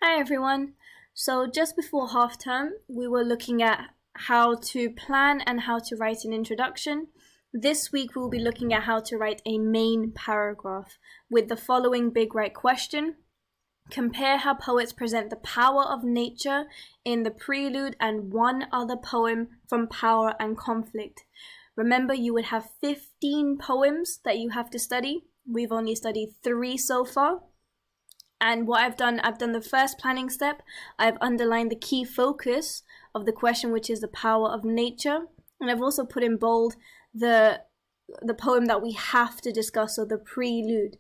Hi everyone. So just before half term, we were looking at how to plan and how to write an introduction. This week we'll be looking at how to write a main paragraph with the following big right question. Compare how poets present the power of nature in the Prelude and one other poem from Power and Conflict. Remember, you would have 15 poems that you have to study. We've only studied 3 so far. And what I've done the first planning step. I've underlined the key focus of the question, which is the power of nature. And I've also put in bold the poem that we have to discuss, so the Prelude.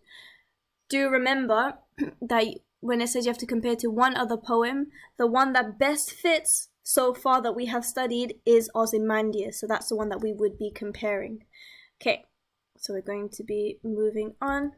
Do remember that when it says you have to compare to one other poem, the one that best fits so far that we have studied is Ozymandias. So that's the one that we would be comparing. Okay, so we're going to be moving on.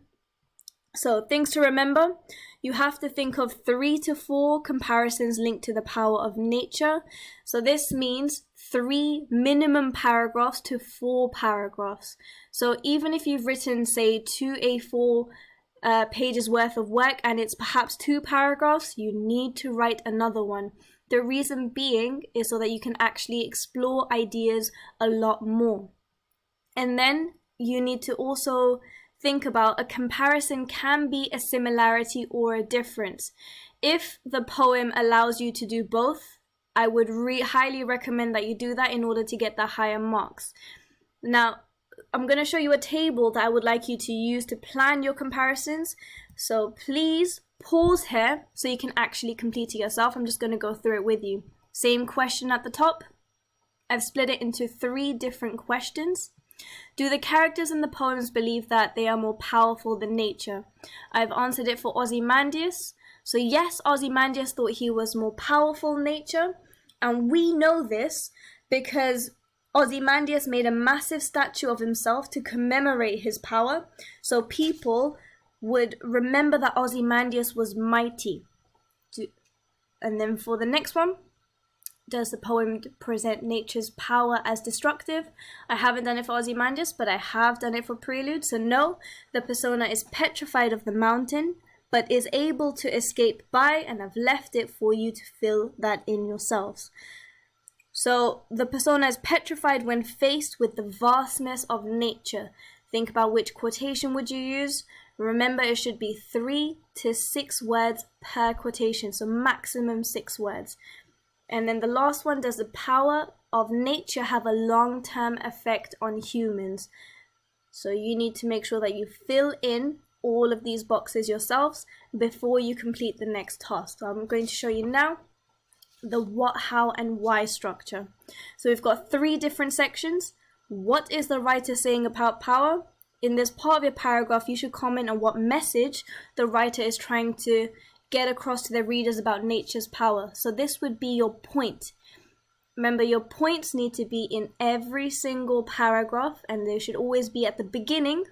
So things to remember, you have to think of 3 to 4 comparisons linked to the power of nature. So this means 3 minimum paragraphs to 4 paragraphs. So even if you've written, say, 2 A4 pages worth of work and it's perhaps 2 paragraphs, you need to write another one. The reason being is so that you can actually explore ideas a lot more. And then you need to also think about a comparison can be a similarity or a difference. If the poem allows you to do both, I would highly recommend that you do that in order to get the higher marks. Now, I'm going to show you a table that I would like you to use to plan your comparisons. So please pause here so you can actually complete it yourself. I'm just going to go through it with you. Same question at the top. I've split it into 3 different questions. Do the characters in the poems believe that they are more powerful than nature? I've answered it for Ozymandias. So yes, Ozymandias thought he was more powerful than nature. And we know this because Ozymandias made a massive statue of himself to commemorate his power. So people would remember that Ozymandias was mighty. And then for the next one, does the poem present nature's power as destructive? I haven't done it for Ozymandias, but I have done it for Prelude. So no, the persona is petrified of the mountain, but is able to escape by, and I've left it for you to fill that in yourselves. So the persona is petrified when faced with the vastness of nature. Think about which quotation would you use. Remember, it should be 3 to 6 words per quotation, so maximum 6 words. And then the last one, does the power of nature have a long-term effect on humans? So you need to make sure that you fill in all of these boxes yourselves before you complete the next task. So I'm going to show you now the what, how, and why structure. So we've got 3 different sections. What is the writer saying about power? In this part of your paragraph, you should comment on what message the writer is trying to get across to their readers about nature's power. So this would be your point. Remember, your points need to be in every single paragraph, and they should always be at the beginning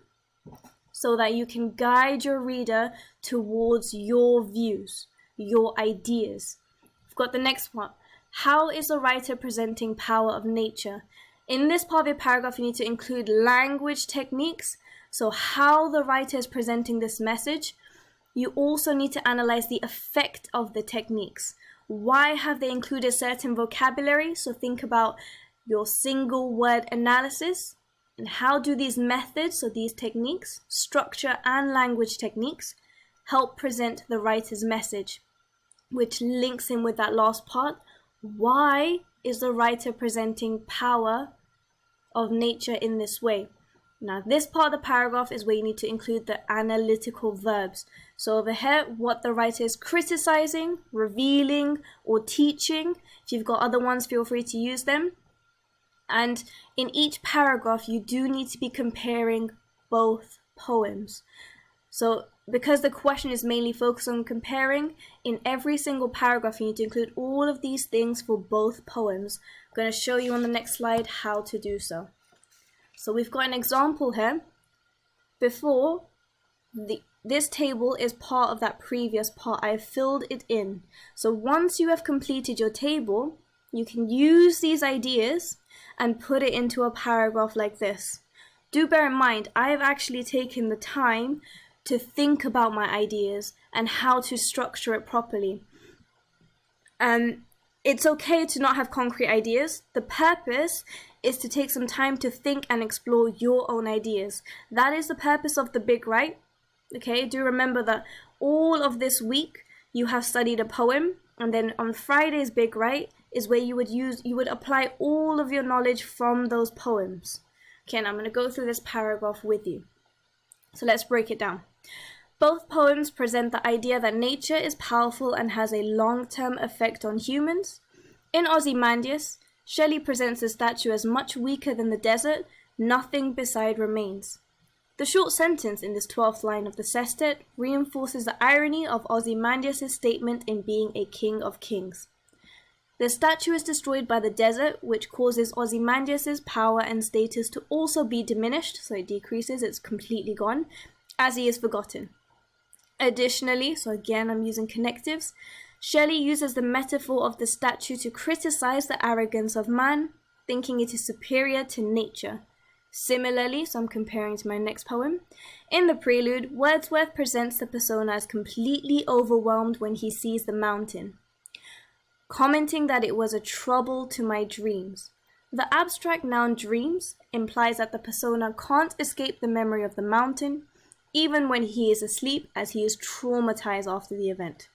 so that you can guide your reader towards your views, your ideas. We've got the next one. How is the writer presenting power of nature? In this part of your paragraph, you need to include language techniques. So how the writer is presenting this message. You also need to analyze the effect of the techniques. Why have they included certain vocabulary? So think about your single word analysis and how do these methods, so these techniques, structure and language techniques, help present the writer's message, which links in with that last part. Why is the writer presenting power of nature in this way? Now, this part of the paragraph is where you need to include the analytical verbs. So over here, what the writer is criticizing, revealing, or teaching. If you've got other ones, feel free to use them. And in each paragraph, you do need to be comparing both poems. So because the question is mainly focused on comparing, in every single paragraph, you need to include all of these things for both poems. I'm going to show you on the next slide how to do so. So we've got an example here. Before, this table is part of that previous part. I have filled it in. So once you have completed your table, you can use these ideas and put it into a paragraph like this. Do bear in mind, I have actually taken the time to think about my ideas and how to structure it properly. It's okay to not have concrete ideas. The purpose is to take some time to think and explore your own ideas. That is the purpose of the big write. Okay, do remember that all of this week you have studied a poem, and then on Friday's big write is where you would apply all of your knowledge from those poems. Okay, and I'm going to go through this paragraph with you. So let's break it down. Both poems present the idea that nature is powerful and has a long-term effect on humans. In Ozymandias, Shelley presents the statue as much weaker than the desert, nothing beside remains. The short sentence in this 12th line of the sestet reinforces the irony of Ozymandias' statement in being a king of kings. The statue is destroyed by the desert, which causes Ozymandias' power and status to also be diminished, so it decreases, it's completely gone, as he is forgotten. Additionally, so again I'm using connectives, Shelley uses the metaphor of the statue to criticize the arrogance of man, thinking it is superior to nature. Similarly, so I'm comparing to my next poem, in the Prelude, Wordsworth presents the persona as completely overwhelmed when he sees the mountain, commenting that it was a trouble to my dreams. The abstract noun dreams implies that the persona can't escape the memory of the mountain, even when he is asleep, as he is traumatized after the event.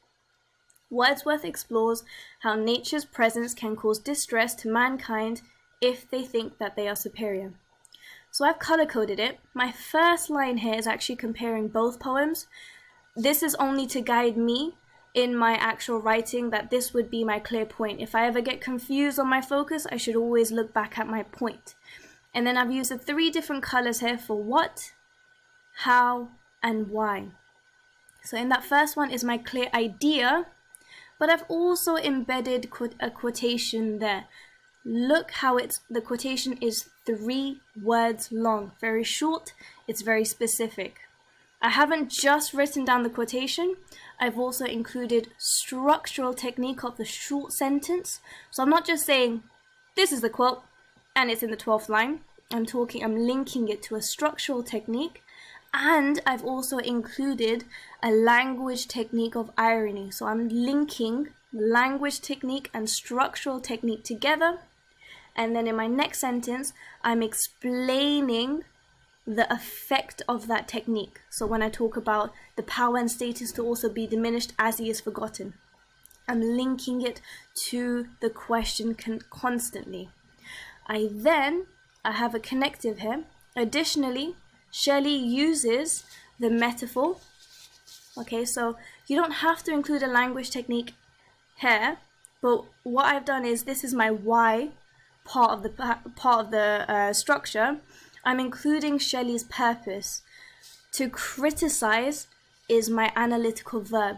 Wordsworth explores how nature's presence can cause distress to mankind if they think that they are superior. So I've color-coded it. My first line here is actually comparing both poems. This is only to guide me in my actual writing, that this would be my clear point. If I ever get confused on my focus, I should always look back at my point. And then I've used the 3 different colors here for what, how, and why. So in that first one is my clear idea, but I've also embedded a quotation there. Look how the quotation is 3 words long, very short, it's very specific. I haven't just written down the quotation, I've also included structural technique of the short sentence. So I'm not just saying, this is the quote, and it's in the 12th line. I'm linking it to a structural technique, and I've also included a language technique of irony. So I'm linking language technique and structural technique together. And then in my next sentence, I'm explaining the effect of that technique. So when I talk about the power and status to also be diminished as he is forgotten, I'm linking it to the question constantly. I have a connective here. Additionally, Shelley uses the metaphor. Okay, so you don't have to include a language technique here, but what I've done is, this is my why part of the structure. I'm including Shelley's purpose. To criticize is my analytical verb.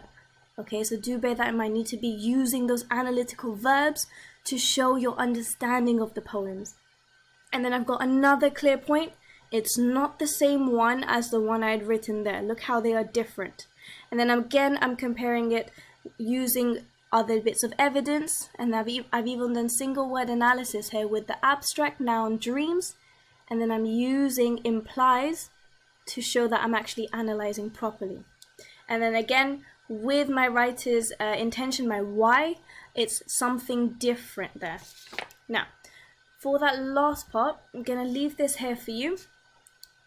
Okay, so do bear that in mind. You need to be using those analytical verbs to show your understanding of the poems. And then I've got another clear point. It's not the same one as the one I had written there. Look how they are different. And then again, I'm comparing it using other bits of evidence, and I've even done single word analysis here with the abstract noun dreams, and then I'm using implies to show that I'm actually analyzing properly. And then again, with my writer's intention, my why, it's something different there. Now, for that last part, I'm going to leave this here for you.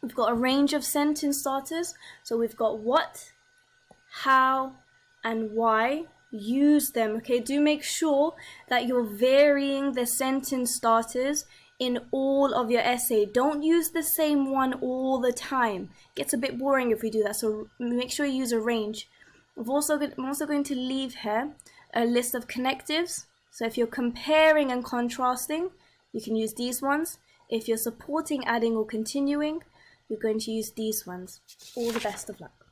We've got a range of sentence starters. So we've got what, how, and why. Use them, okay? Do make sure that you're varying the sentence starters in all of your essay. Don't use the same one all the time. It gets a bit boring if we do that, so make sure you use a range. I'm also going to leave here a list of connectives. So if you're comparing and contrasting, you can use these ones. If you're supporting, adding, or continuing, you're going to use these ones. All the best of luck.